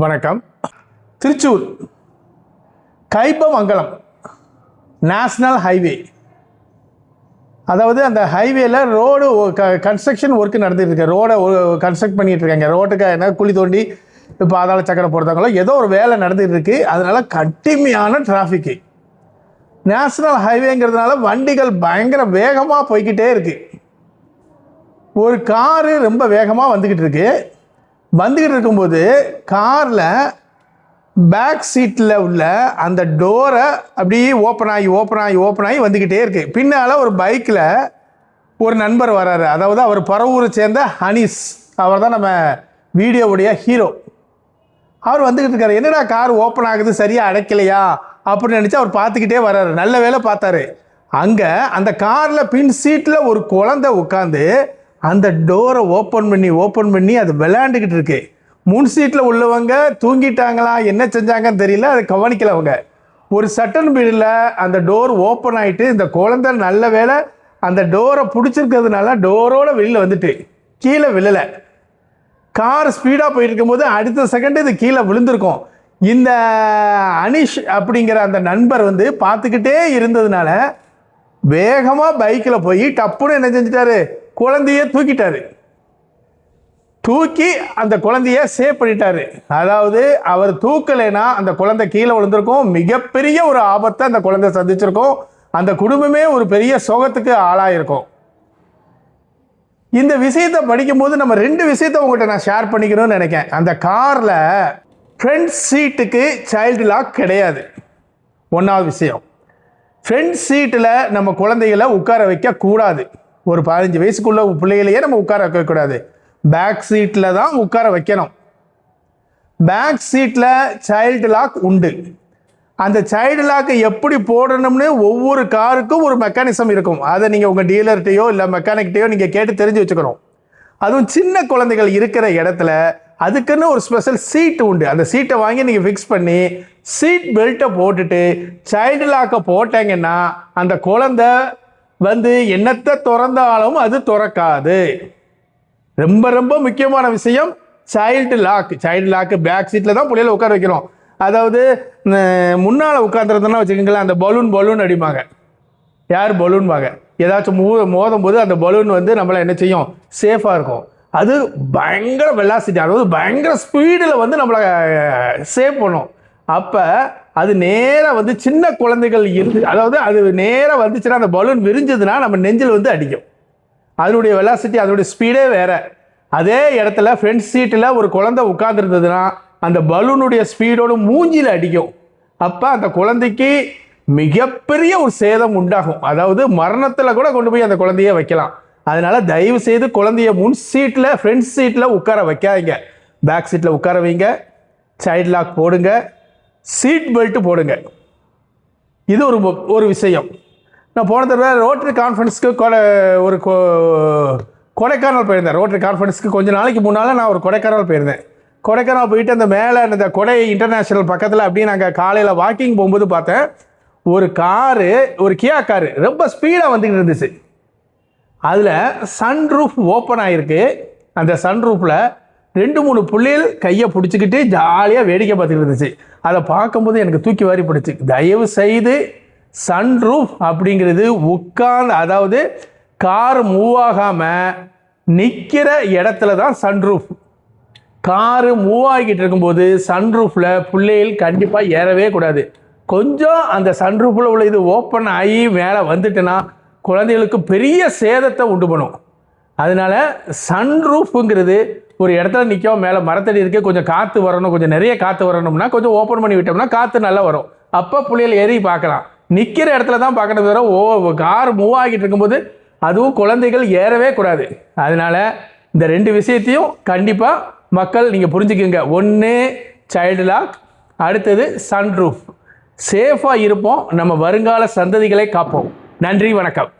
வணக்கம். Thrissur கைப்பமங்கலம் national highway, அதாவது அந்த ஹைவேல ரோடு கன்ஸ்ட்ரக்ஷன் ஒர்க் நடந்துட்டு இருக்கு. ரோடை கன்ஸ்ட்ரக்ட் பண்ணிட்டு இருக்காங்க. ரோட்டுக்கு என்ன குழி தோண்டி பாதாள சக்கரை போடுறதாங்களோ ஏதோ ஒரு வேலை நடந்துட்டு இருக்கு. அதனால கடுமையான டிராஃபிக்கு. நேஷ்னல் ஹைவேங்கிறதுனால வண்டிகள் பயங்கர வேகமாக போய்கிட்டே இருக்கு. ஒரு காரு ரொம்ப வேகமாக வந்துக்கிட்டு இருக்கும்போது காரில் பேக் சீட்டில் உள்ள அந்த டோரை அப்படியே ஓப்பன் ஆகி வந்துக்கிட்டே இருக்கு. பின்னால் ஒரு பைக்கில் ஒரு நண்பர் வர்றாரு. அதாவது அவர் பரவூரை சேர்ந்த ஹனீஸ், அவர் தான் நம்ம வீடியோவுடைய ஹீரோ. அவர் வந்துக்கிட்டு இருக்காரு. என்னடா கார் ஓப்பன் ஆகுது, சரியாக அடைக்கலையா அப்படின்னு நினச்சி அவர் பார்த்துக்கிட்டே வர்றாரு. நல்ல வேலை பார்த்தாரு. அங்கே அந்த காரில் பின் சீட்டில் ஒரு குழந்தை உட்காந்து அந்த டோரை ஓப்பன் பண்ணி அது விளையாண்டுக்கிட்டு இருக்கு. முன் சீட்டில் உள்ளவங்க தூங்கிட்டாங்களா என்ன செஞ்சாங்கன்னு தெரியல, அதை கவனிக்கல அவங்க. ஒரு சட்டன் பீரியடில் அந்த டோர் ஓப்பன் ஆகிட்டு இந்த குழந்தை நல்ல வேலை அந்த டோரை பிடிச்சிருக்கிறதுனால டோரோட வெளியில் வந்துட்டு கீழே விழலை. கார் ஸ்பீடாக போயிட்டு இருக்கும்போது அடுத்த செகண்டு இது கீழே விழுந்திருக்கும். இந்த அனிஷ் அப்படிங்கிற அந்த நண்பர் பார்த்துக்கிட்டே இருந்ததுனால வேகமாக பைக்கில் போய் டப்புன்னு என்ன செஞ்சிட்டாரு, குழந்தைய தூக்கி அந்த குழந்தைய சேவ் பண்ணிட்டாரு. அதாவது அவர் தூக்கலைன்னா அந்த குழந்தை கீழே விழுந்திருக்கும். மிகப்பெரிய ஒரு ஆபத்தை அந்த குழந்தை சந்திச்சிருக்கும். அந்த குடும்பமே ஒரு பெரிய சோகத்துக்கு ஆளாயிருக்கும். இந்த விஷயத்தை படிக்கும்போது நம்ம ரெண்டு விஷயத்தை உங்கள்கிட்ட நான் ஷேர் பண்ணிக்கணும்னு நினைக்கிறேன். அந்த காரில் ஃப்ரண்ட் சீட்டுக்கு சைல்டு லாக் கிடையாது. ஒன்றாவது விஷயம், ஃப்ரண்ட் சீட்டில் நம்ம குழந்தைகளை உட்கார வைக்கக்கூடாது. ஒரு 15 வயசுக்குள்ள பிள்ளைகளையே நம்ம உட்கார வைக்கக்கூடாது. பேக் சீட்டில் தான் உட்கார வைக்கணும். பேக் சீட்டில் சைல்டு லாக் உண்டு. அந்த சைல்டு லாக்கை எப்படி போடணும்னு ஒவ்வொரு காருக்கும் ஒரு மெக்கானிசம் இருக்கும். அதை நீங்கள் உங்கள் டீலர்கிட்டையோ இல்லை மெக்கானிக்கிட்டையோ நீங்கள் கேட்டு தெரிஞ்சு வச்சுக்கணும். அதுவும் சின்ன குழந்தைகள் இருக்கிற இடத்துல அதுக்குன்னு ஒரு ஸ்பெஷல் சீட்டு உண்டு. அந்த சீட்டை வாங்கி நீங்கள் ஃபிக்ஸ் பண்ணி சீட் பெல்ட்டை போட்டுட்டு சைல்டு லாக்கை போட்டீங்கன்னா அந்த குழந்தை என்னத்தை திறந்தாலும் அது திறக்காது. ரொம்ப ரொம்ப முக்கியமான விஷயம் சைல்டு லாக்கு பேக் சீட்டில் தான் பிள்ளைகளை உட்கார வைக்கிறோம். அதாவது முன்னால் உட்காந்துருந்தோன்னா வச்சுக்கோங்களேன், அந்த பலூன் அடிப்பாங்க. யார் பலூன் வாங்க ஏதாச்சும் மோதும் போது அந்த பலூன் நம்மளை என்ன செய்யும், சேஃபாக இருக்கும். அது பயங்கர வெலாசிட்டி, அதாவது பயங்கர ஸ்பீடில் நம்மளை சேவ் பண்ணும். அப்போ அது நேராக சின்ன குழந்தைகள் அதாவது அது நேராக வந்துச்சுன்னா அந்த பலூன் விரிஞ்சதுன்னா நம்ம நெஞ்சில் அடிக்கும். அதனுடைய வெலாசிட்டி, அதனுடைய ஸ்பீடே வேறு. அதே இடத்துல ஃப்ரண்ட் சீட்டில் ஒரு குழந்தை உட்காந்துருந்ததுன்னா அந்த பலூனுடைய ஸ்பீடோடு மூஞ்சியில் அடிக்கும். அப்போ அந்த குழந்தைக்கு மிகப்பெரிய ஒரு சேதம் உண்டாகும். அதாவது மரணத்தில் கூட கொண்டு போய் அந்த குழந்தைய வைக்கலாம். அதனால் தயவு செய்து குழந்தைய முன் சீட்டில் ஃப்ரண்ட் சீட்டில் உட்கார வைக்காதீங்க. பேக் சீட்டில் உட்கார வைங்க. சைல்டு லாக் போடுங்க. சீட் பெல்ட்டு போடுங்க. இது ஒரு விஷயம். நான் போன தடவை ரோட்டரி கான்ஃபரன்ஸ்க்கு ஒரு கொடைக்கானல் போயிருந்தேன். ரோட்டரி கான்ஃபரன்ஸ்க்கு கொஞ்சம் நாளைக்கு முன்னால் நான் ஒரு கொடைக்கானல் போயிருந்தேன். கொடைக்கானல் போயிட்டு அந்த மேலே இந்த கொடை இன்டர்நேஷ்னல் பக்கத்தில் அப்படியே நாங்கள் காலையில் வாக்கிங் போகும்போது பார்த்தேன், ஒரு கியா காரு ரொம்ப ஸ்பீடாக வந்துக்கிட்டு இருந்துச்சு. அதில் சன்ரூஃப் ஓப்பன் ஆகிருக்கு. அந்த சன்ரூஃபில் 2-3 பிள்ளைகள் கையை பிடிச்சிக்கிட்டு ஜாலியாக வேடிக்கை பார்த்துக்கிட்டு இருந்துச்சு. அதை பார்க்கும்போது எனக்கு தூக்கி வாரி பிடிச்சி. தயவு செய்து சன்ரூஃப் அப்படிங்கிறது அதாவது கார் மூவ் ஆகாமல் நிற்கிற இடத்துல தான் சன்ரூஃப். காரு மூவ் ஆகிக்கிட்டு இருக்கும்போது சன்ரூஃபில் பிள்ளைகள் கண்டிப்பாக ஏறவே கூடாது. கொஞ்சம் அந்த சன்ரூஃபில் உள்ள இது ஓப்பன் ஆகி மேலே வந்துட்டுன்னா குழந்தைகளுக்கு பெரிய சேதத்தை உண்டு பண்ணும். அதனால சன்ரூஃபுங்கிறது ஒரு இடத்துல நிற்கும். மேலே மரத்தடி இருக்குது, கொஞ்சம் காற்று வரணும், கொஞ்சம் நிறைய காற்று வரணும்னா கொஞ்சம் ஓப்பன் பண்ணி விட்டோம்னா காற்று நல்லா வரும். அப்போ பிள்ளைகள் ஏறி பார்க்கலாம். நிற்கிற இடத்துல தான் பார்க்கணும். தவிர கார் மூவ் ஆகிட்டு இருக்கும்போது அதுவும் குழந்தைகள் ஏறவே கூடாது. அதனால் இந்த 2 விஷயத்தையும் கண்டிப்பாக மக்கள் நீங்கள் புரிஞ்சுக்குங்க. ஒன்று சைல்டு லாக், அடுத்தது சன்ரூஃப். சேஃபாக இருப்போம், நம்ம வருங்கால சந்ததிகளை காப்போம். நன்றி, வணக்கம்.